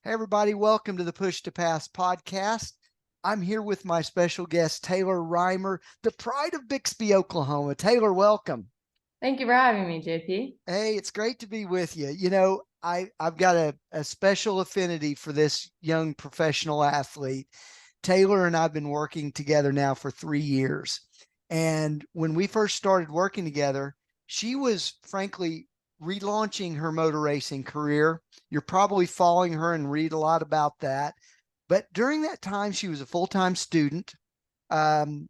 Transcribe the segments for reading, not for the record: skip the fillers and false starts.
Hey, everybody, welcome to the Push to Pass podcast. I'm here with my special guest, Taylor Reimer, the pride of Bixby, Oklahoma. Taylor, welcome. Thank you for having me, JP. Hey, it's great to be with you. I've got a special affinity for this young professional athlete. Taylor and I've been working together now for 3 years. And when we first started working together, she was frankly relaunching her motor racing career. You're probably following her and read a lot about that. But during that time, she was a full time student.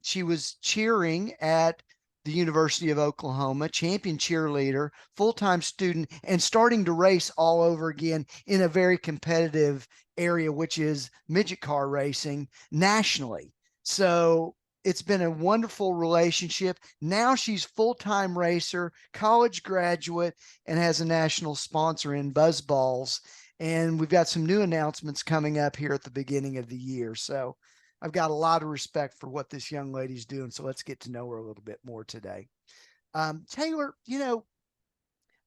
She was cheering at the University of Oklahoma, champion cheerleader, full time student, and starting to race all over again in a very competitive area, which is midget car racing nationally. So it's been a wonderful relationship. Now she's full-time racer, college graduate, and has a national sponsor in Buzzballs. And we've got some new announcements coming up here at the beginning of the year. So I've got a lot of respect for what this young lady's doing. So let's get to know her a little bit more today. Taylor,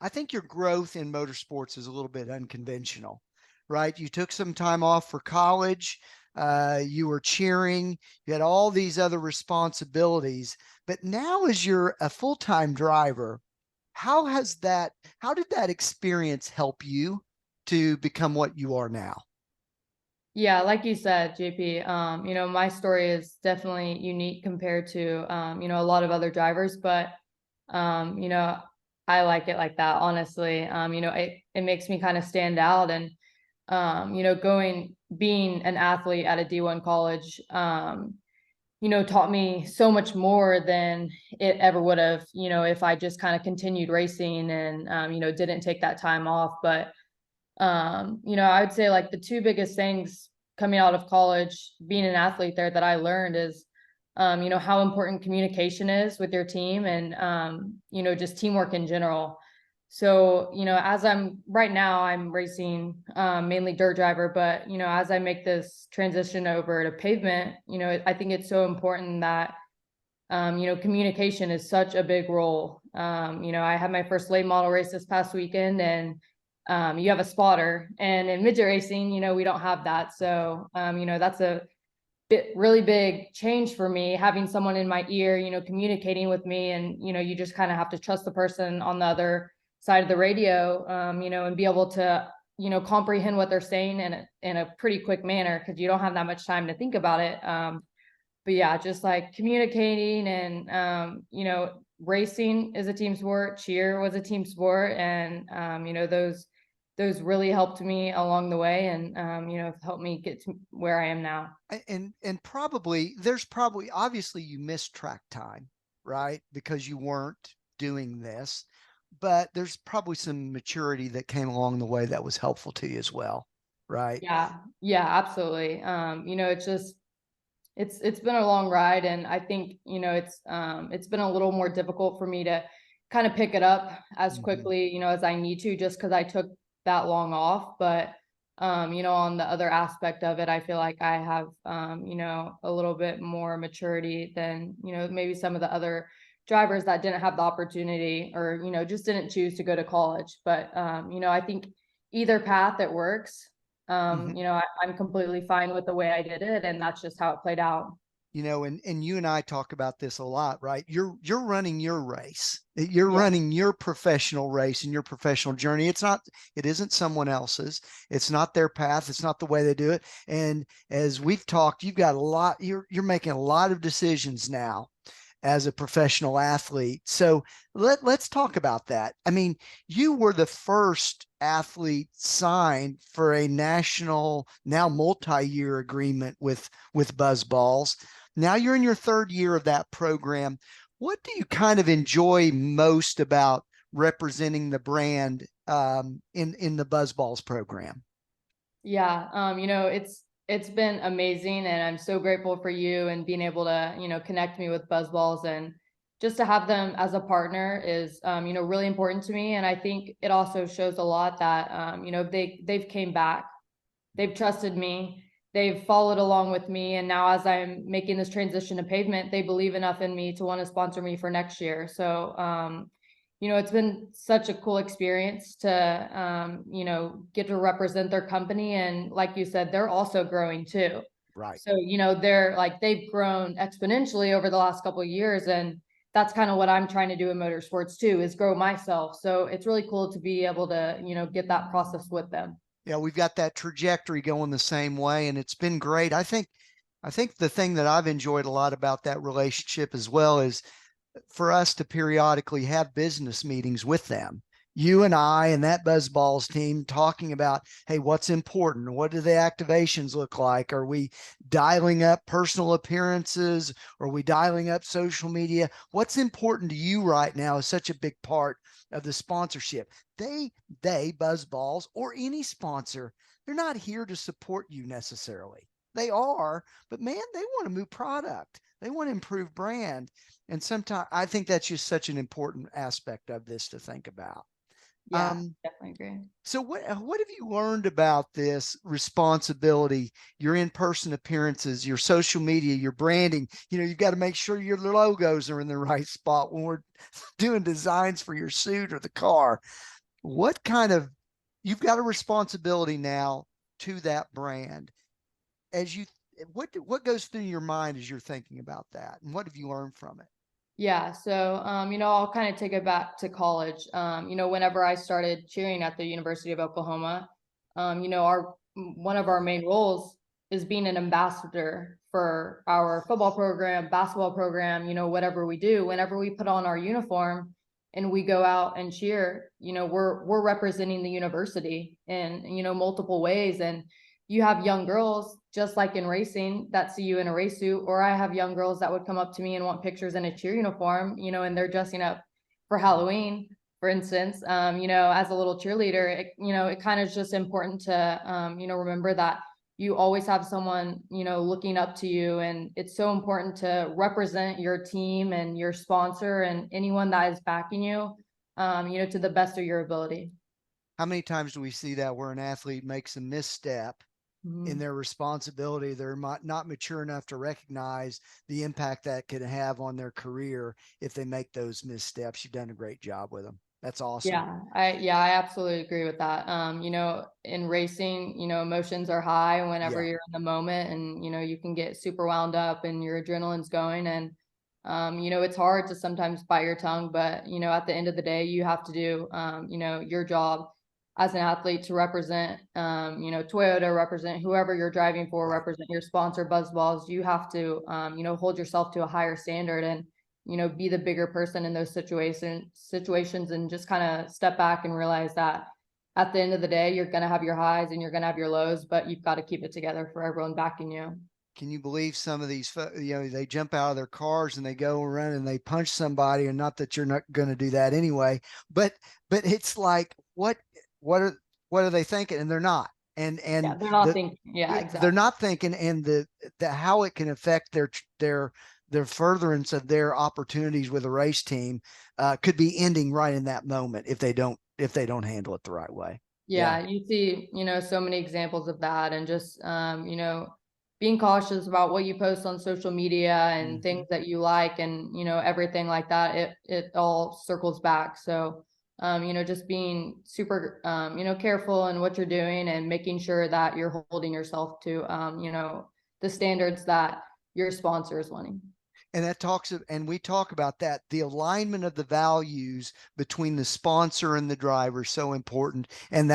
I think your growth in motorsports is a little bit unconventional, right? You took some time off for college. You were cheering. You had all these other responsibilities. But now, as you're a full time driver, how did that experience help you to become what you are now? Yeah, like you said, JP, my story is definitely unique compared to, a lot of other drivers, but, um, you know, I like it like that, honestly. It makes me kind of stand out and, being an athlete at a D1 college, taught me so much more than it ever would have, if I just kind of continued racing and, didn't take that time off. But I would say like the two biggest things coming out of college, being an athlete there that I learned is, how important communication is with your team and, just teamwork in general. So, as right now, I'm racing mainly dirt driver, but, as I make this transition over to pavement, I think it's so important that, communication is such a big role. I had my first late model race this past weekend and you have a spotter, and in midget racing, we don't have that. So, that's a really big change for me, having someone in my ear, communicating with me, and, you just kind of have to trust the person on the other side of the radio, and be able to, comprehend what they're saying in a pretty quick manner, because you don't have that much time to think about it. But yeah, just like communicating and, racing is a team sport, cheer was a team sport. And, those really helped me along the way and, helped me get to where I am now. And probably there's probably obviously you missed track time, right? Because you weren't doing this, but there's probably some maturity that came along the way that was helpful to you as well, right? Yeah. Yeah, absolutely. It's just, it's been a long ride, and I think, it's been a little more difficult for me to kind of pick it up as Mhm. quickly, as I need to, just because I took that long off. But on the other aspect of it, I feel like I have a little bit more maturity than, maybe some of the other drivers that didn't have the opportunity or, just didn't choose to go to college. But I think either path it works. Mhm. I'm completely fine with the way I did it, and that's just how it played out. And you and I talk about this a lot, right? You're running your race. You're Yeah. running your professional race and your professional journey. It isn't someone else's. It's not their path. It's not the way they do it. And as we've talked, you're making a lot of decisions now as a professional athlete. So let's talk about that. I mean, you were the first athlete signed for a national, now multi-year agreement with Buzzballs. Now you're in your third year of that program. What do you kind of enjoy most about representing the brand in the Buzzballs program? Yeah. It's been amazing, and I'm so grateful for you and being able to, connect me with Buzzballs, and just to have them as a partner is, really important to me. And I think it also shows a lot that, they've came back, they've trusted me, they've followed along with me. And now as I'm making this transition to pavement, they believe enough in me to want to sponsor me for next year. So, it's been such a cool experience to, get to represent their company. And like you said, they're also growing too. Right. So, they're like, they've grown exponentially over the last couple of years. And that's kind of what I'm trying to do in motorsports too, is grow myself. So it's really cool to be able to, get that process with them. Yeah, we've got that trajectory going the same way, and it's been great. I think the thing that I've enjoyed a lot about that relationship as well is for us to periodically have business meetings with them. You and I and that Buzzballs team talking about, hey, what's important? What do the activations look like? Are we dialing up personal appearances? Are we dialing up social media? What's important to you right now is such a big part of the sponsorship. Buzzballs or any sponsor, they're not here to support you necessarily. They are, but man, they want to move product. They want to improve brand. And sometimes I think that's just such an important aspect of this to think about. Yeah, definitely agree. So what have you learned about this responsibility, your in-person appearances, your social media, your branding? You've got to make sure your logos are in the right spot when we're doing designs for your suit or the car. What kind of You've got a responsibility now to that brand as you what goes through your mind as you're thinking about that, and what have you learned from it? Yeah. So, I'll kind of take it back to college. Whenever I started cheering at the University of Oklahoma, one of our main roles is being an ambassador for our football program, basketball program, whatever we do. Whenever we put on our uniform and we go out and cheer, we're representing the university in, multiple ways. And you have young girls, just like in racing, that see you in a race suit, or I have young girls that would come up to me and want pictures in a cheer uniform, and they're dressing up for Halloween, for instance. As a little cheerleader, it kind of is just important to, remember that you always have someone, looking up to you. And it's so important to represent your team and your sponsor and anyone that is backing you, to the best of your ability. How many times do we see that where an athlete makes a misstep in Mhm. their responsibility? They're not mature enough to recognize the impact that could have on their career if they make those missteps. You've done a great job with them. That's awesome. Yeah, I absolutely agree with that. In racing, emotions are high whenever Yeah. you're in the moment, and you can get super wound up and your adrenaline's going. And it's hard to sometimes bite your tongue, but at the end of the day, you have to do your job as an athlete to represent Toyota, represent whoever you're driving for, Right. represent your sponsor, Buzzballs. You have to hold yourself to a higher standard and be the bigger person in those situations, and just kind of step back and realize that at the end of the day, you're going to have your highs and you're going to have your lows, but you've got to keep it together for everyone backing you. Can you believe some of these, they jump out of their cars and they go around and they punch somebody, and not that you're not going to do that anyway, but it's like, what are, what are they thinking? And they're not. Yeah, And they're not the, thinking. Yeah, they're exactly. not thinking, and the how it can affect their furtherance of their opportunities with a race team could be ending right in that moment if they don't handle it the right way. Yeah. Yeah, you see, so many examples of that. And just being cautious about what you post on social media and Mm-hmm. things that you like, and everything like that. It all circles back. So just being super careful in what you're doing, and making sure that you're holding yourself to the standards that your sponsor is wanting. And we talk about that, the alignment of the values between the sponsor and the driver is so important. And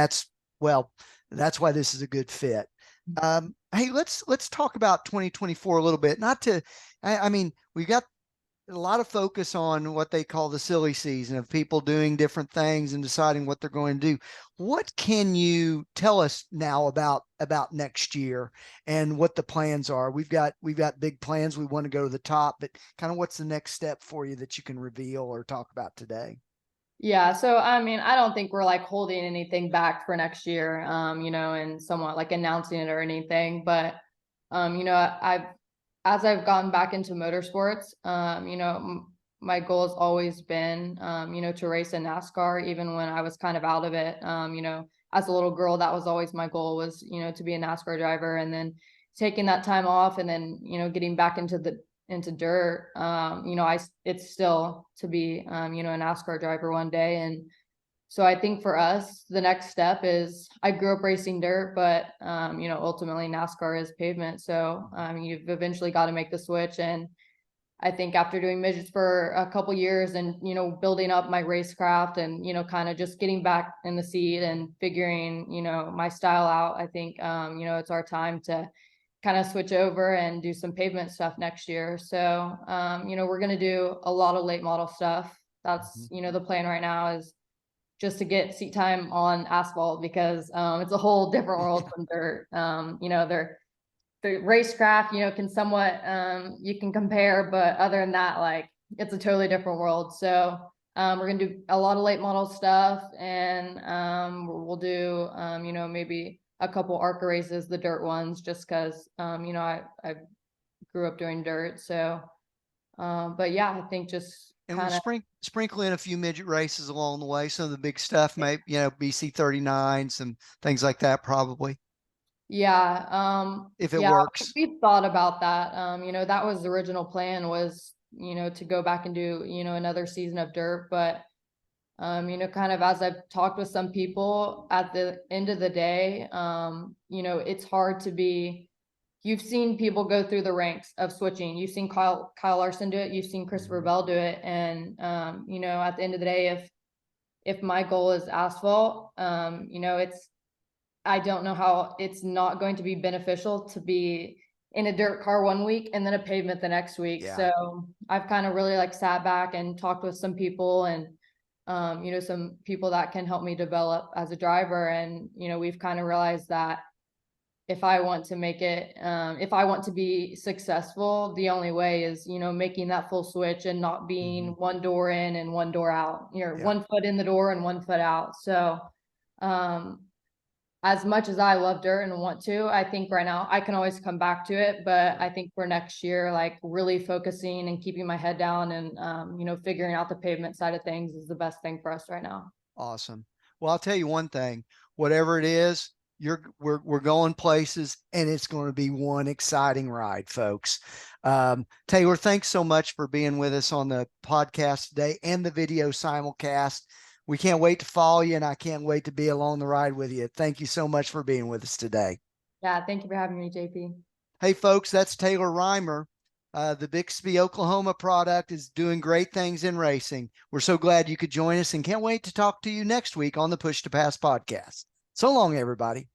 well, that's why this is a good fit. Hey, let's talk about 2024 a little bit. Not to, I mean, we've got a lot of focus on what they call the silly season of people doing different things and deciding what they're going to do. What can you tell us now about next year and what the plans are? We've got big plans. We want to go to the top, but kind of what's the next step for you that you can reveal or talk about today? Yeah, so I mean, I don't think we're like holding anything back for next year, and somewhat like announcing it or anything. But I've as I've gotten back into motorsports, my goal has always been, to race in NASCAR, even when I was kind of out of it. As a little girl, that was always my goal, was, to be a NASCAR driver. And then taking that time off, and then, getting back into the into dirt, it's still to be, a NASCAR driver one day. And so I think for us, the next step is, I grew up racing dirt, but, ultimately NASCAR is pavement. So, you've eventually got to make the switch. And I think after doing midgets for a couple years and, building up my racecraft and, kind of just getting back in the seat and figuring, my style out, I think, it's our time to kind of switch over and do some pavement stuff next year. So, we're going to do a lot of late model stuff. That's, the plan right now is just to get seat time on asphalt, because, it's a whole different world from dirt. The racecraft, can somewhat, you can compare, but other than that, like, it's a totally different world. So, we're gonna do a lot of late model stuff, and, we'll do, maybe a couple ARCA races, the dirt ones, just cause, I grew up doing dirt. So, but yeah, I think just And we'll kind of, sprinkle in a few midget races along the way. Some of the big stuff, maybe, BC 39, some things like that, probably, yeah, if it yeah, works. we thought about that. That was the original plan, was, to go back and do, another season of dirt. But, kind of as I've talked with some people, at the end of the day, it's hard to be, you've seen people go through the ranks of switching. You've seen Kyle Larson do it. You've seen Christopher Bell do it. And, at the end of the day, if my goal is asphalt, I don't know how it's not going to be beneficial to be in a dirt car one week and then a pavement the next week. Yeah. So I've kind of really like sat back and talked with some people, and, some people that can help me develop as a driver. And, we've kind of realized that if I want to make it, if I want to be successful, the only way is, making that full switch and not being one door in and one door out. You're Yeah. 1 foot in the door and 1 foot out. So, as much as I love dirt and want to, I think right now I can always come back to it. But I think for next year, like, really focusing and keeping my head down and, figuring out the pavement side of things is the best thing for us right now. Awesome. Well, I'll tell you one thing, whatever it is, we're going places, and it's going to be one exciting ride, folks. Taylor, thanks so much for being with us on the podcast today and the video simulcast. We can't wait to follow you, and I can't wait to be along the ride with you. Thank you so much for being with us today. Yeah, thank you for having me, JP. Hey, folks, that's Taylor Reimer. The Bixby, Oklahoma product is doing great things in racing. We're so glad you could join us, and can't wait to talk to you next week on the Push to Pass podcast. So long, everybody.